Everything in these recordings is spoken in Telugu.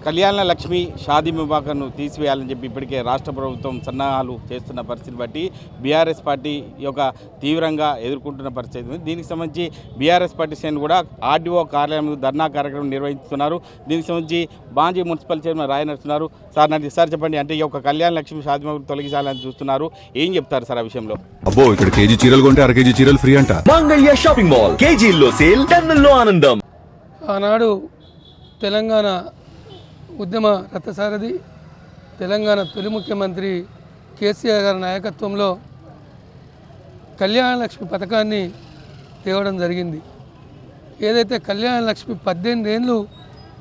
కళ్యాణ లక్ష్మి షాదీ ముబారక్ను తీసివేయాలని చెప్పి ఇప్పటికే రాష్ట్ర ప్రభుత్వం సన్నాహాలు చేస్తున్న పరిస్థితిని బట్టి బీఆర్ఎస్ పార్టీ యొక్క తీవ్రంగా ఎదుర్కొంటున్న పరిస్థితి ఉంది. దీనికి సంబంధించి బీఆర్ఎస్ పార్టీ శ్రేణులు కూడా ఆర్డీఓ కార్యాలయం ధర్నా కార్యక్రమం నిర్వహిస్తున్నారు. దీనికి సంబంధించి బాంజీ మున్సిపల్ చైర్మన్ రాయ నడుస్తున్నారు. సార్ చెప్పండి, అంటే ఈ యొక్క కళ్యాణ లక్ష్మి షాదీ ముబారక్ తొలగించాలని చూస్తున్నారు, ఏం చెప్తారు సార్ ఆ విషయంలో? అబ్బో, ఇక్కడ కేజీ చీరలు కొంటే అర కేజీ చీరలు ఫ్రీ అంట. మంగళ్య షాపింగ్ మాల్, కేజీల్లో సేల్, టన్నుల్లో ఆనందం. ఆనాడు తెలంగాణ ఉద్యమ రథసారథి, తెలంగాణ తొలి ముఖ్యమంత్రి కేసీఆర్ గారి నాయకత్వంలో కళ్యాణ లక్ష్మి పథకాన్ని తేవడం జరిగింది. ఏదైతే కళ్యాణ లక్ష్మి 18 ఏళ్ళు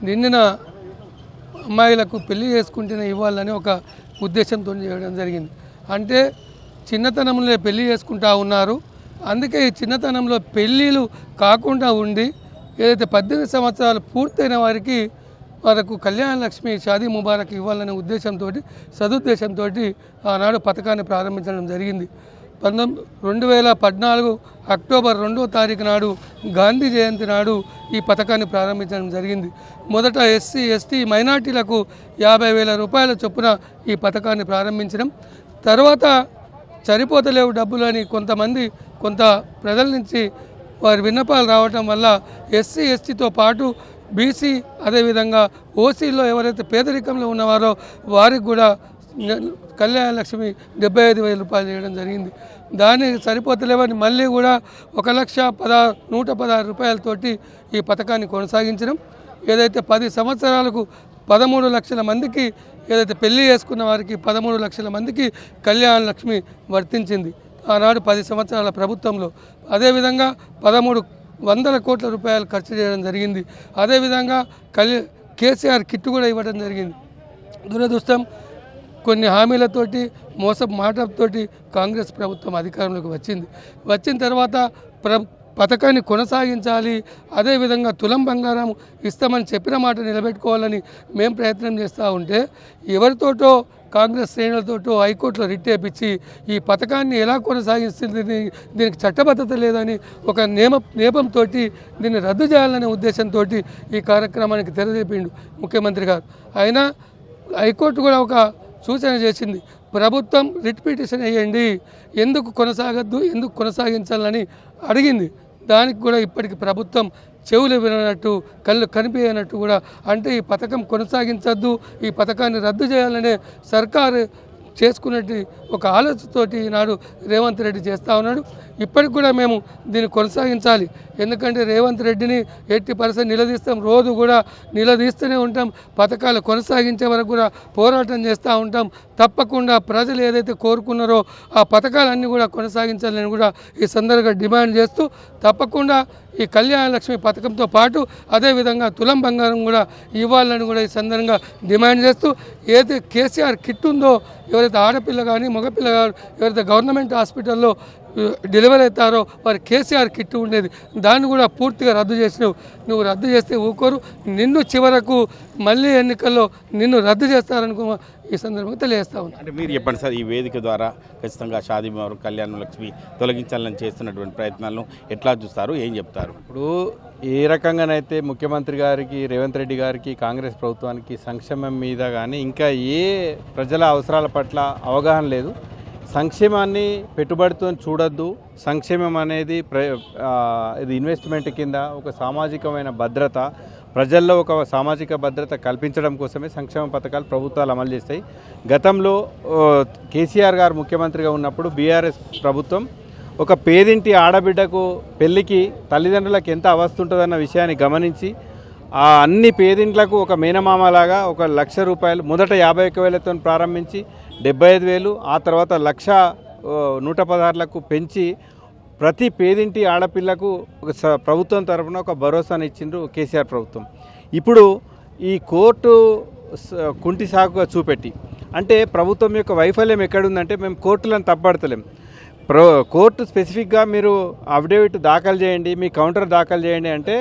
నిండిన అమ్మాయిలకు పెళ్లి చేసుకుంటేనే ఇవ్వాలని ఒక ఉద్దేశంతో చేయడం జరిగింది. అంటే చిన్నతనంలో పెళ్లి చేసుకుంటా ఉన్నారు. అందుకే ఈ చిన్నతనంలో పెళ్ళిళ్ళు కాకుండా ఉండి ఏదైతే 18 సంవత్సరాలు పూర్తయిన వారికి కళ్యాణ లక్ష్మి షాదీ ముబారక్ ఇవ్వాలనే ఉద్దేశంతో, సదుద్దేశంతో ఆనాడు పథకాన్ని ప్రారంభించడం జరిగింది. 2014 అక్టోబర్ 2వ తారీఖు నాడు గాంధీ జయంతి నాడు ఈ పథకాన్ని ప్రారంభించడం జరిగింది. మొదట ఎస్సీ, ఎస్టీ, మైనార్టీలకు 50,000 రూపాయల చొప్పున ఈ పథకాన్ని ప్రారంభించడం. తర్వాత సరిపోతలేవు డబ్బులు అని కొంత ప్రజల నుంచి వారి విన్నపాలు రావటం వల్ల ఎస్సీ, ఎస్టీతో పాటు బీసీ, అదేవిధంగా ఓసీలో ఎవరైతే పేదరికంలో ఉన్నవారో వారికి కూడా కళ్యాణ లక్ష్మి 75,000 రూపాయలు చేయడం జరిగింది. దానికి సరిపోతలేవని మళ్ళీ కూడా 1,116 రూపాయలతోటి ఈ పథకాన్ని కొనసాగించడం. ఏదైతే 10 సంవత్సరాలకు 13 లక్షల మందికి, ఏదైతే పెళ్లి చేసుకున్న వారికి 13 లక్షల మందికి కళ్యాణ లక్ష్మి వర్తించింది ఆనాడు 10 సంవత్సరాల ప్రభుత్వంలో. అదేవిధంగా 1,300 కోట్ల రూపాయలు ఖర్చు చేయడం జరిగింది. అదేవిధంగా కేసీఆర్ కిట్ కూడా ఇవ్వడం జరిగింది. దురదృష్టం, కొన్ని హామీలతోటి, మోసపు మాటలతోటి కాంగ్రెస్ ప్రభుత్వం అధికారంలోకి వచ్చిన తర్వాత పథకాన్ని కొనసాగించాలి, అదేవిధంగా తులం బంగారం ఇస్తామని చెప్పిన మాట నిలబెట్టుకోవాలని మేము ప్రయత్నం చేస్తూ ఉంటే ఎవరితోటో కాంగ్రెస్ శ్రేణులతోటో హైకోర్టులో రిట్ వేయించి ఈ పథకాన్ని ఎలా కొనసాగిస్తుంది, దీనికి చట్టబద్ధత లేదని ఒక నేపంతో దీన్ని రద్దు చేయాలనే ఉద్దేశంతో ఈ కార్యక్రమానికి తెరదీపిండు ముఖ్యమంత్రి గారు. అయినా హైకోర్టు కూడా ఒక సూచన చేసింది, ప్రభుత్వం రిట్ పిటిషన్ వేయండి, ఎందుకు కొనసాగద్దు, ఎందుకు కొనసాగించాలని అడిగింది. దానికి కూడా ఇప్పటికి ప్రభుత్వం చెవులు వినట్టు, కళ్ళు కనిపించినట్టు కూడా, అంటే ఈ పథకం కొనసాగించద్దు, ఈ పథకాన్ని రద్దు చేయాలనే సర్కారు చేసుకున్నట్టు ఒక ఆలోచనతోటి ఈనాడు రేవంత్ రెడ్డి చేస్తూ ఉన్నాడు. ఇప్పటికి కూడా మేము దీన్ని కొనసాగించాలి, ఎందుకంటే రేవంత్ రెడ్డిని 80% నిలదీస్తాం, రోజు కూడా నిలదీస్తూనే ఉంటాం, పథకాలు కొనసాగించే వరకు కూడా పోరాటం చేస్తూ ఉంటాం. తప్పకుండా ప్రజలు ఏదైతే కోరుకున్నారో ఆ పథకాలన్నీ కూడా కొనసాగించాలని కూడా ఈ సందర్భంగా డిమాండ్ చేస్తూ, తప్పకుండా ఈ కళ్యాణ లక్ష్మి పథకంతో పాటు అదేవిధంగా తులం బంగారం కూడా ఇవ్వాలని కూడా ఈ సందర్భంగా డిమాండ్ చేస్తూ, ఏదైతే కేసీఆర్ కిట్ ఉందో, ఎవరైతే ఆడపిల్ల కానీ మగపిల్ల కానీ ఎవరైతే గవర్నమెంట్ హాస్పిటల్లో డెలివరీ అవుతారో వారి కేసీఆర్ కిట్ ఉండేది, దాన్ని కూడా పూర్తిగా రద్దు చేసినావు. నువ్వు రద్దు చేస్తే ఊకోరు, నిన్ను చివరకు మళ్ళీ ఎన్నికల్లో నిన్ను రద్దు చేస్తారనుకో ఈ సందర్భంగా తెలియజేస్తా ఉన్నా. అంటే మీరు చెప్పండి సార్, ఈ వేదిక ద్వారా ఖచ్చితంగా షాదీ ముబారక్ కళ్యాణ లక్ష్మి తొలగించాలని చేస్తున్నటువంటి ప్రయత్నాలను ఎట్లా చూస్తారు, ఏం చెప్తారు? ఇప్పుడు ఏ రకంగానైతే ముఖ్యమంత్రి గారికి, రేవంత్ రెడ్డి గారికి, కాంగ్రెస్ ప్రభుత్వానికి సంక్షేమం మీద కానీ ఇంకా ఏ ప్రజల అవసరాల పట్ల అవగాహన లేదు. సంక్షేమాన్ని పెట్టుబడితో చూడొద్దు, సంక్షేమం అనేది ఇది ఇన్వెస్ట్మెంట్ కింద ఒక సామాజికమైన భద్రత, ప్రజల్లో ఒక సామాజిక భద్రత కల్పించడం కోసమే సంక్షేమ పథకాలు ప్రభుత్వాలు అమలు చేస్తాయి. గతంలో కేసీఆర్ గారు ముఖ్యమంత్రిగా ఉన్నప్పుడు బీఆర్ఎస్ ప్రభుత్వం ఒక పేదింటి ఆడబిడ్డకు పెళ్లికి తల్లిదండ్రులకు ఎంత అవస్తుంటుందన్న విషయాన్ని గమనించి ఆ అన్ని పేదింట్లకు ఒక మేనమామలాగా 1,00,000 రూపాయలు మొదట 51,000తో ప్రారంభించి 75,000, ఆ తర్వాత 1,116లకు పెంచి ప్రతి పేదింటి ఆడపిల్లకు ప్రభుత్వం తరఫున ఒక భరోసాను ఇచ్చిండ్రు కేసీఆర్ ప్రభుత్వం. ఇప్పుడు ఈ కోర్టు కుంటి సాకుగా చూపెట్టి, అంటే ప్రభుత్వం యొక్క వైఫల్యం ఎక్కడుందంటే, మేము కోర్టులను తప్పడతలేం, కోర్టు స్పెసిఫిక్గా మీరు అఫిడవిట్ దాఖలు చేయండి, మీ కౌంటర్ దాఖలు చేయండి అంటే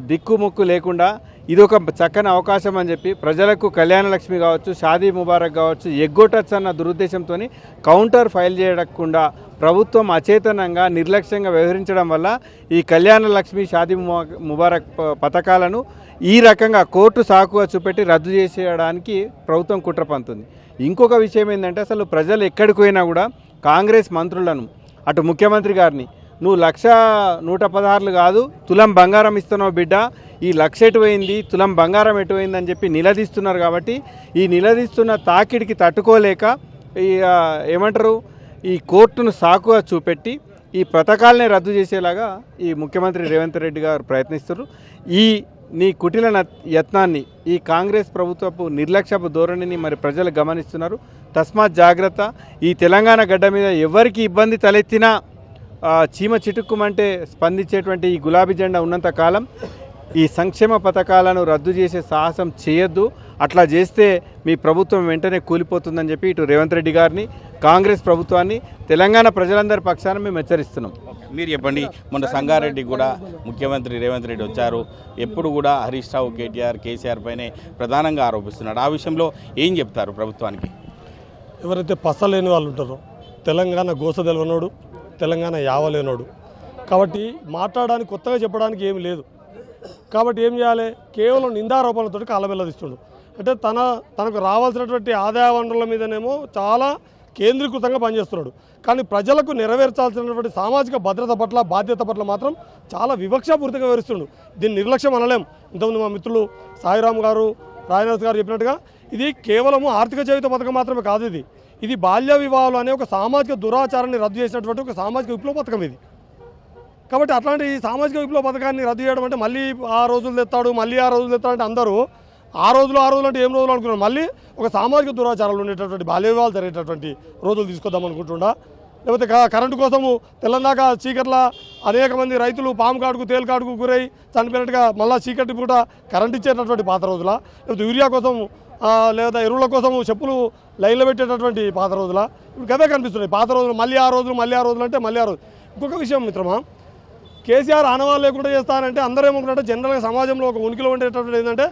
దిక్కుముక్కు లేకుండా ఇదొక చక్కని అవకాశం అని చెప్పి ప్రజలకు కళ్యాణ లక్ష్మి కావచ్చు, షాదీ ముబారక్ కావచ్చు ఎగ్గొట్టచ్చు అన్న దురుద్దేశంతో కౌంటర్ ఫైల్ చేయకుండా ప్రభుత్వం అచేతనంగా నిర్లక్ష్యంగా వ్యవహరించడం వల్ల ఈ కళ్యాణ లక్ష్మి, షాదీ ముబారక్ పథకాలను ఈ రకంగా కోర్టు సాకుగా చూపెట్టి రద్దు చేసేయడానికి ప్రభుత్వం కుట్ర పంతుంది. ఇంకొక విషయం ఏంటంటే అసలు ప్రజలు ఎక్కడికి పోయినా కూడా కాంగ్రెస్ మంత్రులను, అటు ముఖ్యమంత్రి గారిని నువ్వు 1,116 కాదు తులం బంగారం ఇస్తున్నావు బిడ్డ, ఈ 1,00,000 ఎటువైంది, తులం బంగారం ఎటువైంది అని చెప్పి నిలదీస్తున్నారు. కాబట్టి ఈ నిలదీస్తున్న తాకిడికి తట్టుకోలేక ఏమంటారు ఈ కోర్టును సాకుగా చూపెట్టి ఈ పథకాలనే రద్దు చేసేలాగా ఈ ముఖ్యమంత్రి రేవంత్ రెడ్డి గారు ప్రయత్నిస్తున్నారు. నీ కుటిల యత్నాన్ని, ఈ కాంగ్రెస్ ప్రభుత్వపు నిర్లక్ష్యపు ధోరణిని మరి ప్రజలు గమనిస్తున్నారు. తస్మాత్ జాగ్రత్త. ఈ తెలంగాణ గడ్డ మీద ఎవరికి ఇబ్బంది తలెత్తినా చీమ చిటుక్కుమంటే స్పందించేటువంటి ఈ గులాబీ జెండా ఉన్నంత కాలం ఈ సంక్షేమ పథకాలను రద్దు చేసే సాహసం చేయొద్దు. అట్లా చేస్తే మీ ప్రభుత్వం వెంటనే కూలిపోతుందని చెప్పి ఇటు రేవంత్ రెడ్డి గారిని, కాంగ్రెస్ ప్రభుత్వాన్ని, తెలంగాణ ప్రజలందరి పక్షాన మేము హెచ్చరిస్తున్నాం. మీరు చెప్పండి, మొన్న సంగారెడ్డి కూడా ముఖ్యమంత్రి రేవంత్ రెడ్డి వచ్చారు. ఎప్పుడు కూడా హరీష్ రావు, కేటీఆర్, కేసీఆర్ పైనే ప్రధానంగా ఆరోపిస్తున్నాడు. ఆ విషయంలో ఏం చెప్తారు ప్రభుత్వానికి? ఎవరైతే పసలేని వాళ్ళు ఉంటారో, తెలంగాణ గోస తెలవనోడు, తెలంగాణ యావలేనోడు, కాబట్టి మాట్లాడడానికి కొత్తగా చెప్పడానికి ఏమి లేదు. కాబట్టి ఏం చేయాలి? కేవలం నిందారోపణలతో కాలబెల్లదిస్తుండు. అంటే తనకు రావాల్సినటువంటి ఆదాయ వనరుల మీదనేమో చాలా కేంద్రీకృతంగా పనిచేస్తున్నాడు. కానీ ప్రజలకు నెరవేర్చాల్సినటువంటి సామాజిక భద్రత పట్ల, బాధ్యత పట్ల మాత్రం చాలా వివక్షాపూరితంగా వివరిస్తుండు. దీన్ని నిర్లక్ష్యం అనలేం. ఇంతకుముందు మా మిత్రులు సాయిరామ్ గారు, రాయనర్స్ గారు చెప్పినట్టుగా ఇది కేవలము ఆర్థిక జీవిత పథకం మాత్రమే కాదు. ఇది బాల్య వివాహాలు అనే ఒక సామాజిక దురాచారాన్ని రద్దు చేసినటువంటి ఒక సామాజిక విప్లవ పథకం ఇది. కాబట్టి అట్లాంటి సామాజిక విప్లవ పథకాన్ని రద్దు చేయడం అంటే మళ్ళీ ఆ రోజులు తెస్తాడు, మళ్ళీ ఆ రోజులు తెస్తాడంటే అందరూ ఆ రోజులు అంటే ఏం రోజులు అనుకున్నారు? మళ్ళీ ఒక సామాజిక దురాచారాలు ఉండేటటువంటి బాల్య వివాహాలు జరిగేటటువంటి రోజులు తీసుకొద్దాం అనుకుంటుండా? లేకపోతే కరెంటు కోసము తెల్లందాక చీకట్ల అనేక మంది రైతులు పాము కాడుకు, తేలు కాడుకు గురై చనిపోయినట్టుగా మళ్ళీ చీకటి పూట కరెంట్ ఇచ్చేటటువంటి పాత రోజుల, లేకపోతే యూరియా కోసం లేదా ఎరువుల కోసము చెప్పులు లైన్లో పెట్టేటటువంటి పాత రోజుల, ఇప్పుడు గవే కనిపిస్తున్నాయి పాత రోజులు. మళ్ళీ ఆ రోజులు అంటే మళ్ళీ ఆ రోజు. ఇంకొక విషయం మిత్రమా, కేసీఆర్ ఆనవాళ్ళు లేకుండా చేస్తానంటే అందరూ ఏమనుకుంటే జనరల్గా సమాజంలో ఒక ఉనికిలో ఉండేటటువంటి ఏంటంటే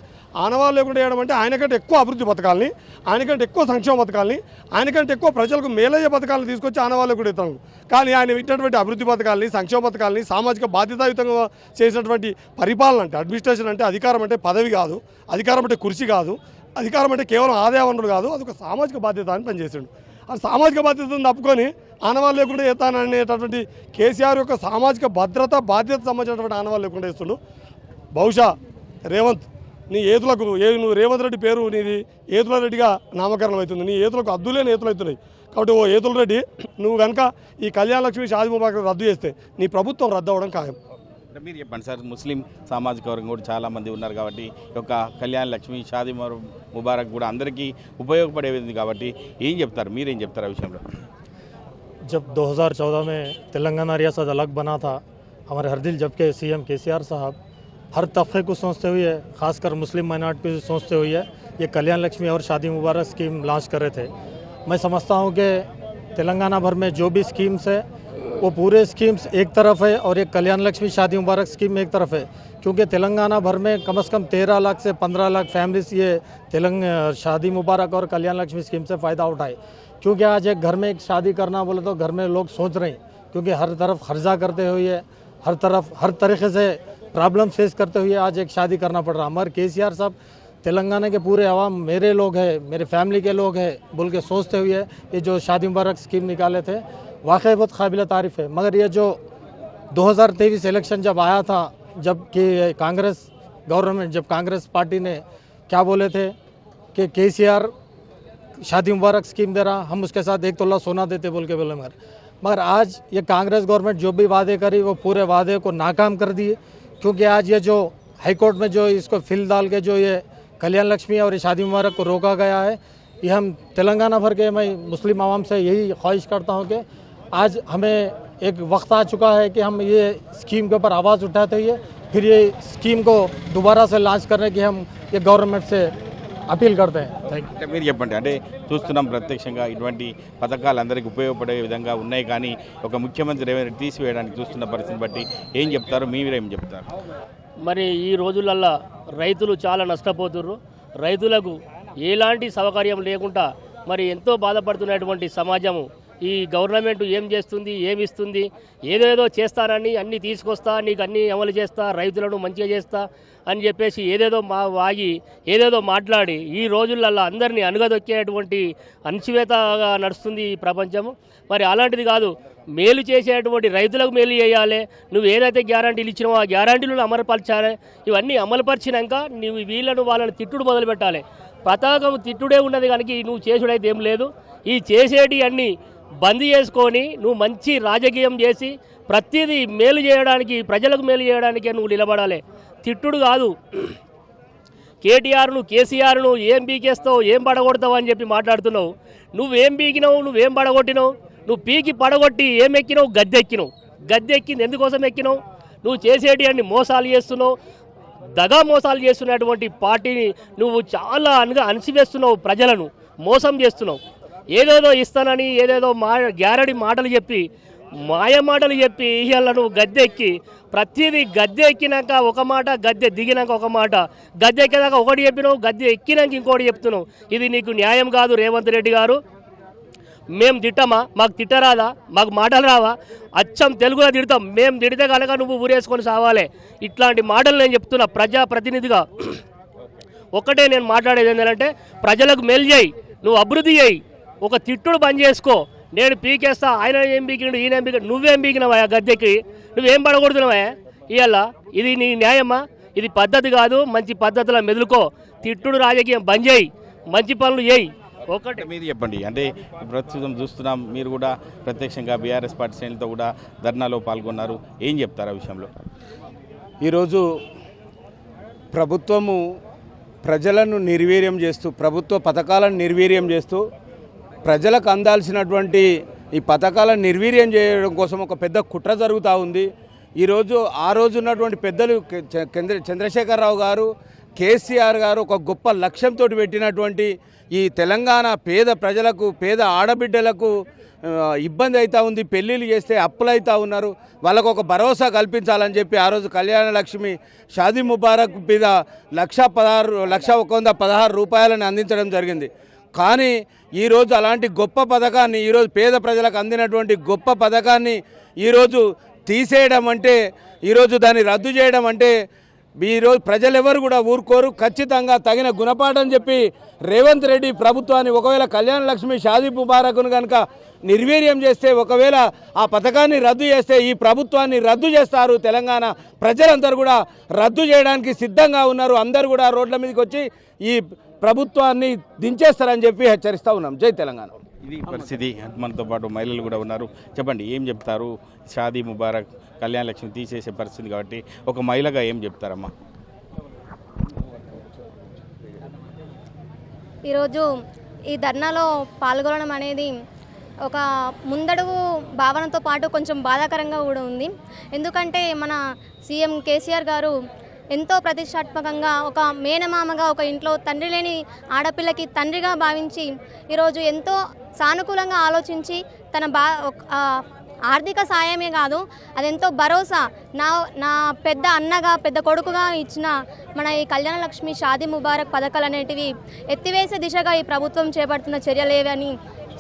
ఆనవాళ్ళు లేకుండా చేయడం అంటే ఆయనకంటే ఎక్కువ అభివృద్ధి పథకాలని, ఆయనకంటే ఎక్కువ సంక్షేమ పథకాలని, ఆయనకంటే ఎక్కువ ప్రజలకు మేలయ్యే పథకాలను తీసుకొచ్చి ఆనవాళ్ళు కూడా ఇస్తాను. కానీ ఆయన ఇచ్చినటువంటి అభివృద్ధి పథకాలని, సంక్షేమ పథకాలని, సామాజిక బాధ్యతాయుతంగా చేసినటువంటి పరిపాలన అంటే, అడ్మినిస్ట్రేషన్ అంటే అధికారం అంటే పదవి కాదు, అధికారం అంటే కుర్చీ కాదు, అధికారం అంటే కేవలం ఆదాయ వనరులు కాదు, అదొక సామాజిక బాధ్యత అని పనిచేసాడు. ఆ సామాజిక బాధ్యతను తప్పుకొని ఆనవాళ్ళు లేకుండా చేస్తాననేటటువంటి కేసీఆర్ యొక్క సామాజిక భద్రత, బాధ్యత సంబంధించినటువంటి ఆనవాళ్ళు లేకుండా చేస్తుండు. బహుశా రేవంత్ నీ ఏతులకు నువ్వు రేవంత్ రెడ్డి పేరు నీది ఏతుల రెడ్డిగా నామకరణం అవుతుంది. నీ ఏతులకు అద్దులేని ఏతులు అవుతున్నాయి. కాబట్టి ఓ ఏతుల రెడ్డి, నువ్వు కనుక ఈ కళ్యాణ లక్ష్మి, షాదీ ముబారక్ రద్దు చేస్తే నీ ప్రభుత్వం రద్దు అవ్వడం ఖాయం. మీరు చెప్పండి సార్, ముస్లిం సామాజిక వర్గం కూడా చాలామంది ఉన్నారు కాబట్టి ఈ యొక్క కళ్యాణ లక్ష్మి, షాదీ ముబారక్ కూడా అందరికీ ఉపయోగపడేది కాబట్టి ఏం చెప్తారు, మీరేం చెప్తారు ఆ విషయంలో? जब 2014 में तेलंगाना रियासत अलग बना था, हमारे हर दिल जबकि सीएम केसीआर साहब हर तबके को सोचते हुए, खासकर मुस्लिम माइनॉरिटी को सोचते हुए ये कल्याण लक्ष्मी और शादी मुबारक स्कीम लॉन्च कर रहे थे. मैं समझता हूँ कि तेलंगाना भर में जो भी स्कीम्स है वो पूरे स्कीम्स एक तरफ है और एक कल्याण लक्ष्मी शादी मुबारक स्कीम एक तरफ है. क्योंकि तेलंगाना भर में कम से कम 13 लाख से 15 लाख फैमिलीज ये शादी मुबारक और कल्याण लक्ष्मी स्कीम से फ़ायदा उठाए. क्योंकि आज एक घर में एक शादी करना बोले तो घर में लोग सोच रहे हैं, क्योंकि हर तरफ खर्चा करते हुए, हर तरीके से प्रॉब्लम फेस करते हुए आज एक शादी करना पड़ रहा. मगर केसीआर साहब तेलंगाना के पूरे अवाम मेरे लोग हैं, मेरे फैमिली के लोग हैं बोल के सोचते हुए ये जो शादी मुबारक स्कीम निकाले थे वाकई बहुत काबिल तारीफ़ है. मगर ये जो 2023 इलेक्शन जब आया था, जब कि कांग्रेस गवर्नमेंट, जब कांग्रेस पार्टी ने क्या बोले थे कि केसीआर शादी मुबारक स्कीम दे रहा, हम उसके साथ 1 तोला सोना देते बोल के बोले. मगर आज ये कांग्रेस गवर्नमेंट जो भी वादे करी वो पूरे वादे को नाकाम कर दिए. क्योंकि आज ये जो हाईकोर्ट में जो इसको फिल डाल के जो ये कल्याण लक्ष्मी और शादी मुबारक को रोका गया है, ये हम तेलंगाना भर के मैं मुस्लिम आवाम से यही ख्वाहिश करता हूँ कि आज हमें एक वक्त आ चुका है कि हम ये स्कीम के ऊपर आवाज़ उठाते हुए फिर ये स्कीम को दोबारा से लॉन्च करने की हम ये गवर्नमेंट से అపీల్ కడతా. అంటే మీరు చెప్పండి, అంటే చూస్తున్నాం ప్రత్యక్షంగా ఇటువంటి పథకాలు అందరికీ ఉపయోగపడే విధంగా ఉన్నాయి, కానీ ఒక ముఖ్యమంత్రి ఏమైనా తీసివేయడానికి చూస్తున్న పరిస్థితిని బట్టి ఏం చెప్తారు, మీరేం చెప్తారు? మరి ఈ రోజులల్లో రైతులు చాలా నష్టపోతుర్రు. రైతులకు ఎలాంటి సౌకర్యం లేకుండా మరి ఎంతో బాధపడుతున్నటువంటి సమాజము ఈ గవర్నమెంట్ ఏం చేస్తుంది, ఏమిస్తుంది, ఏదేదో చేస్తానని అన్నీ తీసుకొస్తా, నీకు అన్నీ అమలు చేస్తా, రైతులను మంచిగా చేస్తా అని చెప్పేసి ఏదేదో మాట్లాడి ఈ రోజులలో అందరినీ అణగదొక్కేటువంటి అణచివేతగా నడుస్తుంది ఈ ప్రపంచము. మరి అలాంటిది కాదు, మేలు చేసేటువంటి రైతులకు మేలు చేయాలి. నువ్వు ఏదైతే గ్యారంటీలు ఇచ్చినావో ఆ గ్యారంటీలను అమలుపరచాలి. ఇవన్నీ అమలుపరిచినాక నువ్వు వాళ్ళని తిట్టుడు మొదలుపెట్టాలి. పతాకం తిట్టుడే ఉన్నది కనుక నువ్వు చేసుడైతే ఏం లేదు. ఈ చేసేటి అన్నీ బంద్ చేసుకొని నువ్వు మంచి రాజకీయం చేసి ప్రతిదీ మేలు చేయడానికి, ప్రజలకు మేలు చేయడానికే నువ్వు నిలబడాలి. తిట్టుడు కాదు. కేటీఆర్ను, కేసీఆర్ను ఏం పీకేస్తావు, ఏం పడగొడతావు అని చెప్పి మాట్లాడుతున్నావు. నువ్వేం పీకినావు, నువ్వేం పడగొట్టినావు? నువ్వు పీకి పడగొట్టి ఏం ఎక్కినావు? గద్దెక్కినావు. గద్దెక్కింది ఎందుకోసం ఎక్కినావు? నువ్వు చేసేటి అన్ని మోసాలు చేస్తున్నావు, దగా మోసాలు చేస్తున్నటువంటి పార్టీని నువ్వు చాలా అణచివేస్తున్నావు, ప్రజలను మోసం చేస్తున్నావు. ఏదేదో ఇస్తానని ఏదేదో గ్యారంటీ మాటలు చెప్పి, మాయ మాటలు చెప్పి ఇవాళ నువ్వు గద్దె ఎక్కి ప్రతిదీ గద్దె ఎక్కినాక ఒక మాట, గద్దె దిగినాక ఒక మాట, గద్దె ఎక్కినాక ఒకటి చెప్పినావు, గద్దె ఎక్కినాక ఇంకోటి చెప్తున్నావు. ఇది నీకు న్యాయం కాదు రేవంత్ రెడ్డి గారు. మేము తిట్టమా? మాకు తిట్టరాదా? మాకు మాటలు రావా? అచ్చం తెలుగులో తిడతాం. మేము తిడితే కనుక నువ్వు ఊరేసుకొని సావాలి. ఇట్లాంటి మాటలు నేను చెప్తున్నా ప్రజాప్రతినిధిగా. ఒక్కటే నేను మాట్లాడేది ఏంటంటే ప్రజలకు మేలు చేయి, నువ్వు అభివృద్ధి చేయి. ఒక తిట్టుడు బంద్ చేసుకో. నేను పీకేస్తా, ఆయన ఏం పీకినాడు, ఈయన ఏం పీకినాడు, నువ్వేం పీకినావా గద్దెకి? నువ్వేం పడగొడుతున్నావా ఇవాళ? ఇది నీ న్యాయమా? ఇది పద్ధతి కాదు. మంచి పద్ధతిలో మెదులుకో. తిట్టుడు రాజకీయం బంద్ చేయి, మంచి పనులు చేయి. ఒకటి మీరు చెప్పండి. అంటే ప్రస్తుతం చూస్తున్నాం, మీరు కూడా ప్రత్యక్షంగా బీఆర్ఎస్ పార్టీ శ్రేణులతో కూడా ధర్నాలో పాల్గొన్నారు. ఏం చెప్తారు ఆ విషయంలో? ఈరోజు ప్రభుత్వము ప్రజలను నిర్వీర్యం చేస్తూ, ప్రభుత్వ పథకాలను నిర్వీర్యం చేస్తూ, ప్రజలకు అందాల్సినటువంటి ఈ పథకాలను నిర్వీర్యం చేయడం కోసం ఒక పెద్ద కుట్ర జరుగుతూ ఉంది. ఈరోజు ఆ రోజు ఉన్నటువంటి పెద్దలు చంద్రశేఖరరావు గారు, కేసీఆర్ గారు ఒక గొప్ప లక్ష్యంతో పెట్టినటువంటి ఈ తెలంగాణ పేద ప్రజలకు, పేద ఆడబిడ్డలకు ఇబ్బంది అవుతూ ఉంది. పెళ్ళిళ్ళు చేస్తే అప్పులు అవుతూ ఉన్నారు. వాళ్ళకు ఒక భరోసా కల్పించాలని చెప్పి ఆ రోజు కళ్యాణ లక్ష్మి షాదీ ముబారక్ మీద 1,116 రూపాయలను అందించడం జరిగింది. కానీ ఈరోజు అలాంటి గొప్ప పథకాన్ని, ఈరోజు పేద ప్రజలకు అందినటువంటి గొప్ప పథకాన్ని ఈరోజు తీసేయడం అంటే, ఈరోజు దాన్ని రద్దు చేయడం అంటే ఈరోజు ప్రజలెవరు కూడా ఊరుకోరు. ఖచ్చితంగా తగిన గుణపాఠం చెప్పి రేవంత్ రెడ్డి ప్రభుత్వాన్ని, ఒకవేళ కళ్యాణ లక్ష్మి షాదీ ముబారక్ను కనుక నిర్వీర్యం చేస్తే, ఒకవేళ ఆ పథకాన్ని రద్దు చేస్తే ఈ ప్రభుత్వాన్ని రద్దు చేస్తారు. తెలంగాణ ప్రజలందరూ కూడా రద్దు చేయడానికి సిద్ధంగా ఉన్నారు. అందరూ కూడా రోడ్ల మీదకి వచ్చి ఈ ప్రభుత్వాన్ని దించేస్తారని చెప్పి హెచ్చరిస్తూ ఉన్నాం. జై తెలంగాణ. ఇది పరిస్థితి. మనతో పాటు మహిళలు కూడా ఉన్నారు. చెప్పండి, ఏం చెప్తారు? షాదీ ముబారక్, కళ్యాణ లక్ష్మి తీసేసే పరిస్థితి కాబట్టి ఒక మహిళగా ఏం చెప్తారమ్మా? ఈరోజు ఈ ధర్నాలో పాల్గొనడం అనేది ఒక ముందడుగు భావనతో పాటు కొంచెం బాధాకరంగా కూడా ఉంది. ఎందుకంటే మన సీఎం కేసీఆర్ గారు ఎంతో ప్రతిష్టాత్మకంగా ఒక మేనమామగా, ఒక ఇంట్లో తండ్రి లేని ఆడపిల్లకి తండ్రిగా భావించి ఈరోజు ఎంతో సానుకూలంగా ఆలోచించి తన ఆర్థిక సాయమే కాదు, అదెంతో భరోసా నా పెద్ద అన్నగా, పెద్ద కొడుకుగా ఇచ్చిన మన ఈ కళ్యాణ లక్ష్మి, షాదీ ముబారక్ పథకాలు అనేటివి ఎత్తివేసే దిశగా ఈ ప్రభుత్వం చేపడుతున్న చర్యలేవని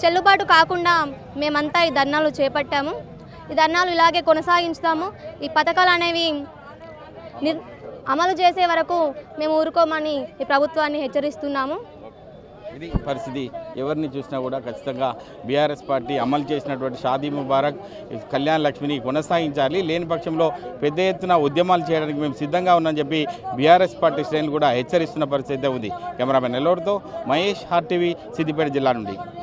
చెల్లుబాటు కాకుండా మేమంతా ఈ ధర్నాలు చేపట్టాము. ఈ ధర్నాలు ఇలాగే కొనసాగించుతాము. ఈ పథకాలు అనేవి అమలు చేసే వరకు మేము ఊరుకోమని ఈ ప్రభుత్వాన్ని హెచ్చరిస్తున్నాము. ఇది పరిస్థితి. ఎవరిని చూసినా కూడా ఖచ్చితంగా బీఆర్ఎస్ పార్టీ అమలు చేసినటువంటి షాదీ ముబారక్, కళ్యాణ లక్ష్మిని కొనసాగించాలి. లేని పక్షంలో పెద్ద ఎత్తున ఉద్యమాలు చేయడానికి మేము సిద్ధంగా ఉన్నామని చెప్పి బీఆర్ఎస్ పార్టీ శ్రేణులు కూడా హెచ్చరిస్తున్న పరిస్థితి ఉంది. కెమెరామెన్ నెల్లూరుతో మహేష్, RTV, సిద్దిపేట జిల్లా నుండి.